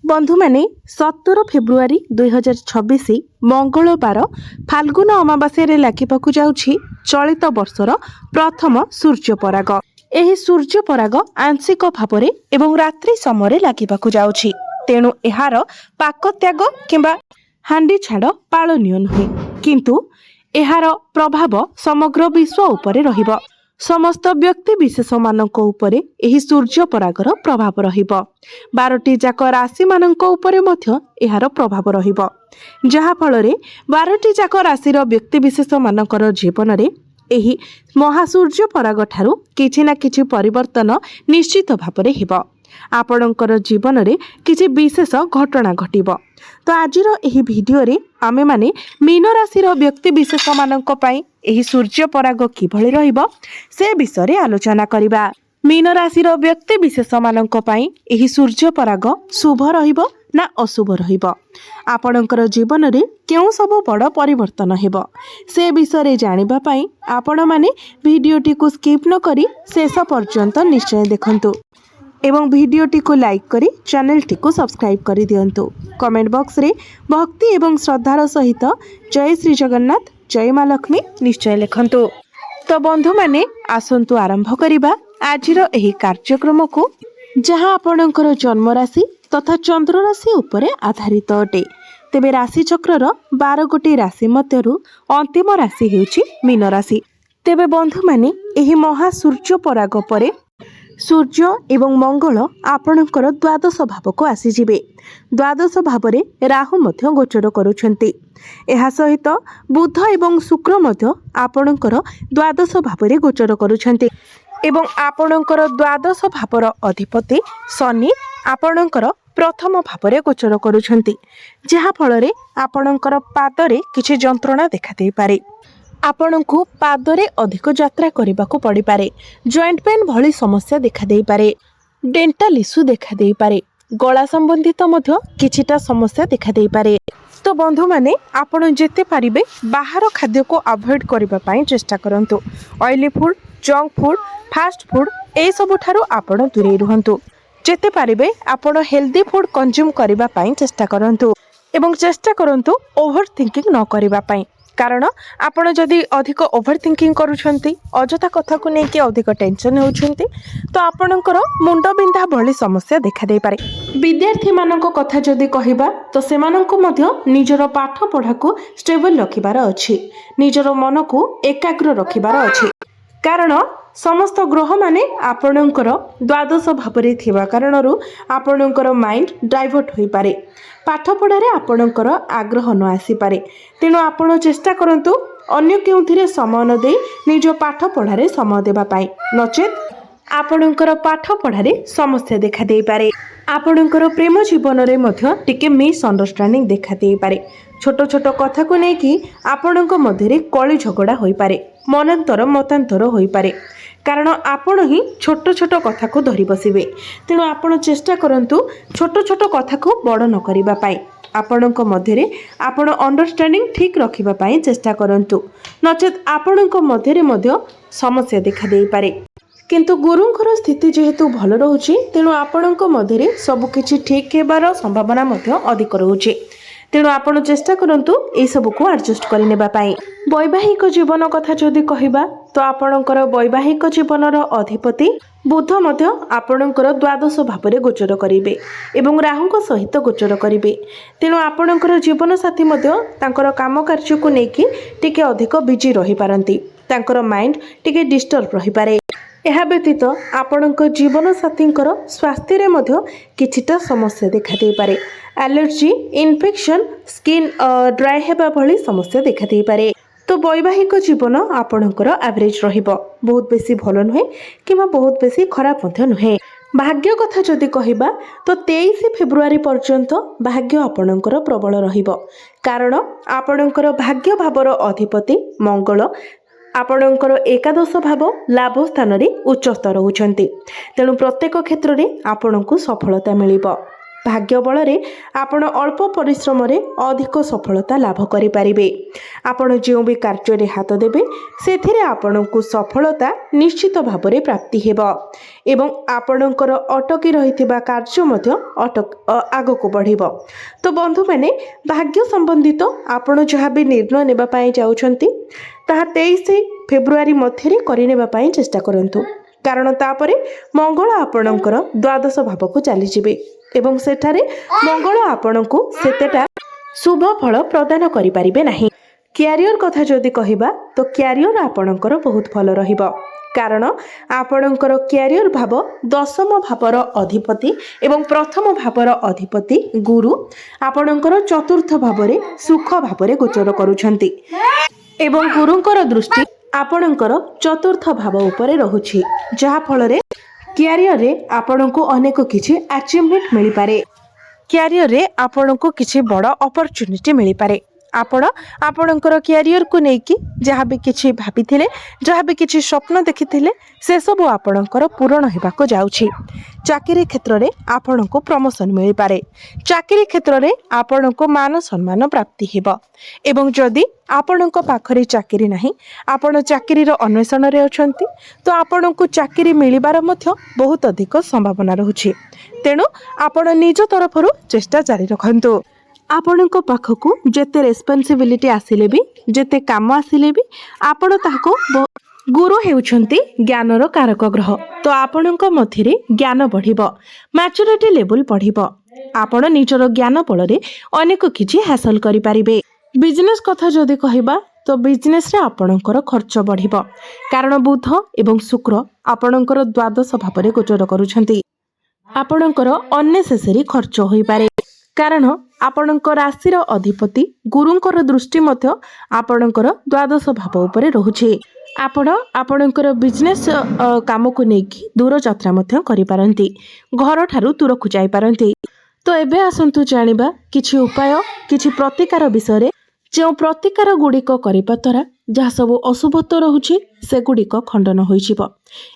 बंधु माने 17 फेब्रुआरी 2026 मंगलवार फाल्गुन अमावास्या लागिबाकू जाउछि चलित वर्षर प्रथम सूर्य पराग। एही सूर्य पराग आंशिक भावरे एवं रात्रि समय लागिबाकू जाउछि, तेणु एहार पाक त्याग किंबा हांडी छाड़ पालनीय नुहे, किंतु एहार प्रभाव समग्र विश्व उपरे रहिब। समस्त व्यक्ति विशेष मानक उपरे एही सूर्य परागर प्रभाव रहिब। 12टी जाक राशि मानक उपरे मध्य एहार प्रभाव रहिब, जहा फलरे 12टी जाक राशिर व्यक्ति विशेष मानकर जीवन रे एही महासूर्य पराग ठारू किछि ना किछि परिवर्तन निश्चित भावरे हेब। आपणकर जीवन रे किछि विशेष घटना घटिब। तो आजिर एही भिडियो रे आमे माने मीन राशिर व्यक्ति विशेष मानक पई एही सूर्य पराग किभଳି रहिब से विषय रे आलोचना करिबा। मीन राशिर व्यक्ति विशेष मानक पई एही सूर्य पराग शुभ रहिब ना अशुभ रहिब, आपणकर जीवन रे केउ सब बड़ परिवर्तन हेब से विषय रे जानिबा पई आपण माने भिडियोटी को स्किप न करी शेष पर्यंत निश्चय देखंतु एवं भिडियोटी को लाइक करी चैनलटी को सब्सक्राइब करी दियंतु। कमेंट बॉक्स रे भक्ति एवं श्रद्धार सहित जय श्री जगन्नाथ जय माँ लक्ष्मी निश्चय लिखंतु। तो बंधु माने आसंतु आरंभ करिबा आजिर एही कार्यक्रम को, जहां आपणकर जन्म राशि तथा चंद्र राशि उपरे आधारित अटे। तेबे राशि चक्रर 12 गोटी राशि मध्यरु अंतिम राशि हेउछि मीन राशि। तेबे बंधु माने एही महासूर्य पराग परे सूर्य एवं मंगल आपणकर द्वादश भाव को आसीजिबे। द्वादश भावरे राहु मध्य गोचर करुछंती। एहा सहित बुध एवं शुक्र मध्य आपणकर द्वादश भावरे गोचर करुछंती एवं आपणकर द्वादश भावर अधिपति शनि आपणकर प्रथम भावरे गोचर करुछंती, जहा फलरे आपणकर पादरे किछि जंत्रणा देखा देई पारे। आपणको पादरे अधिक यात्रा करबाको पड़ी पारे। जॉइंट पेन भली समस्या देखा देई पारे। डेंटल इश्यू देखा देई पारे। गला संबंधित मध्य किछिटा समस्या देखा देई पारे। तो बंधु माने आपण जेते पारिबे बाहर खाद्य को अवॉइड करबा पई चेष्टा करंतु। Oily food, junk food, fast food ए सब ठारू आपण दूरे रहंतु। जेते पारिबे आपण हेल्दी फूड कंज्यूम करबा पई चेष्टा करंतु एवं चेष्टा करंतु ओवर थिंकिंग न करबा पई। कारण आपण जदि अधिक ओवर थिंकिंग करूछंती, अजथा कथा को लेके अधिक टेंशन होउछंती, तो आपणकर मुंड बिंधा भली समस्या देखा दे पारे। विद्यार्थी मानक कथा जदि कहिबा तो सेमाननको मध्य निजर पाठ पढ़ा को स्टेबल रखिबार अछि, निजर मन को एकाग्र रखिबार अछि। कारण समस्त ग्रह माने आपणकर द्वादश भावरे थिबा कारणरू आपणकर माइंड डाइवर्ट होई पारे। पाठ पढ़ारे आपणकर आग्रह न आसी पारे। तेणु आपण चेष्टा करंतु अन्य केउथिरे समय न देई निज पाठ पढ़ारे समय देबा पाई, नचेत आपणकर पाठ पढ़ारे समस्या देखा देई पारे। आपणकर प्रेम जीवन रे मध्य टिके मिस अंडरस्टैंडिंग देखा देई पारे। छोट छोट कथा को लेकी आपणक मध्यरे कली झगड़ा होई पारे, मनांतर मतांतर होई पारे। कारण आपण ही छोट छोट कथा को धरी बसिबे। तेणु आपण चेष्टा करंतु छोट छोट कथा को बड़ न करिबा पाई। आपणक मध्यरे आपण अंडरस्टैंडिंग ठीक रखिबा पाई चेष्टा करंतु, नचेत आपणक मध्यरे मध्य समस्या देखा देई पारे। किंतु गुरुंकर स्थिति जेहेतु भल रहुछि, तेणु आपणक मध्यरे सब किछि ठीक हेबार संभावना मध्य अधिक रहुछि। तेणु आपण चेष्टा करंतु ए सब को एडजस्ट करि नेबा पाई। वैवाहिक जीवन कथा जदि कहिबा तो आपणकर वैवाहिक जीवनर अधिपति बुध मध्य आपणकर द्वादश भावरे गोचर करिवे एवं राहुଙ୍କ सहित गोचर करिवे। तेणु आपणकर जीवन साथी मध्य तांकर काम कार्य को नेकी टिके अधिक बिजी रहि पारंती, तांकर माइंड टिके डिस्टर्ब रहि पारे। एहा व्यतीत आपणक जीवन साथींकर स्वास्थ्य रे मध्य किछिटा समस्या देखा देई पारे। एलर्जी, इन्फेक्शन, स्किन ड्राई हेबा भली समस्या देखा देई पारे। तो वैवाहिक जीवन आपणकर एवरेज रहिबो, बहुत बेसी भल नुहे किंबा बहुत बेसी खराब मध्य नुहे। भाग्य कथा जदि कहिबा तो 23 फेब्रुआरी पर्यंत भाग्य आपणकर प्रबल रहिबो। कारण आपणकर भाग्य भावर अधिपति मंगल आपणकर एकादश भाव लाभ स्थान रे उच्चस्थ रहउछंती। तेणु प्रत्येक क्षेत्र रे आपणको सफलता मिलिबो। भाग्य बल आपण अल्प परिश्रम अधिक सफलता लाभ करें। आपण जो भी कार्य हाथ देवे से आपण को सफलता निश्चित भाव में प्राप्ति हेबा एवं आपणकर अटकी रही कार्य आग को बढ़िबो। तो बंधु मैंने भाग्य संबंधित आपण जहाँ भी निर्णय नेबापाई जाउछंती ताहा 23 फेब्रुआरी मध्य करने चेष्टा करंतु, कारण तापरे मंगल आपणकर द्वादश भाव को चली जिबे एवं सेठारे मंगल आपणको सेतेटा शुभ फल प्रदान करि परिबे नाही। क्यारियर कथा जदि कहिबा तो क्यारियर आपणकर बहुत भल रहिबो, कारण आपणकर क्यारियर भाव दशम भावर अधिपति एवं प्रथम भावर अधिपति गुरु आपणकर चतुर्थ भावरे सुख भावरे गोचर करूछंती एवं गुरुंकर दृष्टि आपणकर चतुर्थ भाव उपरे रहुछि, जहा फलरे क्यारियर रे आपणको अनेक किछि अचीवमेंट मिल पारे। क्यारियर रे आपणको किछि बड़ अपॉर्चुनिटी मिल पारे। आपणकर क्यारियर को लेकिन जहाँ भी किछि भाबिथिले, जहाँ भी किछि स्वप्न देखिथिले से सब आपणकर पूर्ण हेबाको जाउछि। चाकरी क्षेत्र रे आपणको प्रमोशन मिल पारे। चाकरी क्षेत्र रे आपणको मान सम्मान प्राप्ति हेबो एवं जदि आपणको पाखरे चाकरी नाही, आपण चाकरी रो अन्वेषण रे अछंती तो आपणको चाकरी मिलिबार मध्य बहुत अधिक संभावना रहुछि। तेणु आपण निज तरफरु चेष्टा जारी रखंतु। आपणको पाखकु जेते रेस्पॉन्सिबिलिटी आसिले भी, जेते काम आसिले भी आपण ताको गुरु हेउछंती ज्ञानर कारक ग्रह, तो आपणको मध्यरे ज्ञान बढ़िबो, मैच्योरिटी लेवल बढ़िबो, आपण निजर ज्ञान बलरे अनेक किछि हासिल करि परिबे। बिजनेस कथा जदि कहिबा तो बिजनेस रे आपणकर खर्च बढ़िबो, कारण बुध एवं शुक्र आपणकर द्वादश भावरे गोचर करूछंती। आपणकर अननेसेसरी खर्च होई पारे, कारण आपणक राशिर अधिपति गुरुंकर दृष्टि मध्य आपणकर द्वादश भाव उपरे रहुछि। आपणकर बिजनेस काम को नेकी दूर यात्रा मध्य करि पारंती, घर ठारू दूर को जाई पारंती। तो एबे आसंतु जानिबा किछि उपाय, किछि प्रतिकार विषय, जो प्रतिकार गुड़िक करबा द्वारा जहाँ सब अशुभत्व रहुछि से गुड़िक खंडन होइजिबो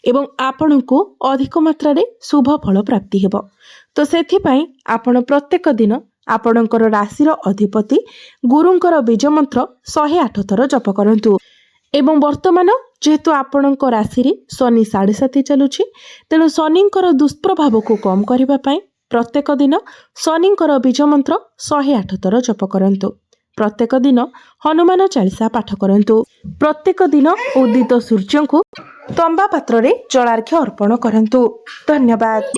एवं आपणको अधिक मात्रा रे शुभ फल प्राप्ति हेबो। तो सेथिपाई आपण प्रत्येक दिन आपणकर राशिर अधिपति गुरुंकर बीज मंत्र 108 थर जप करंतु एवं वर्तमान जेहेतु आपणक राशि रे शनि 7.5 चलुछि, तेणु शनिंकर दुष्प्रभाव को कम करबा पाई प्रत्येक दिन शनिंकर बीज मंत्र 108 थर जप करंतु। प्रत्येक दिन हनुमान चालीसा पाठ करंतु। प्रत्येक दिन उदित सूर्य को तंबा पात्र रे जलार्घ्य अर्पण करंतु। धन्यवाद।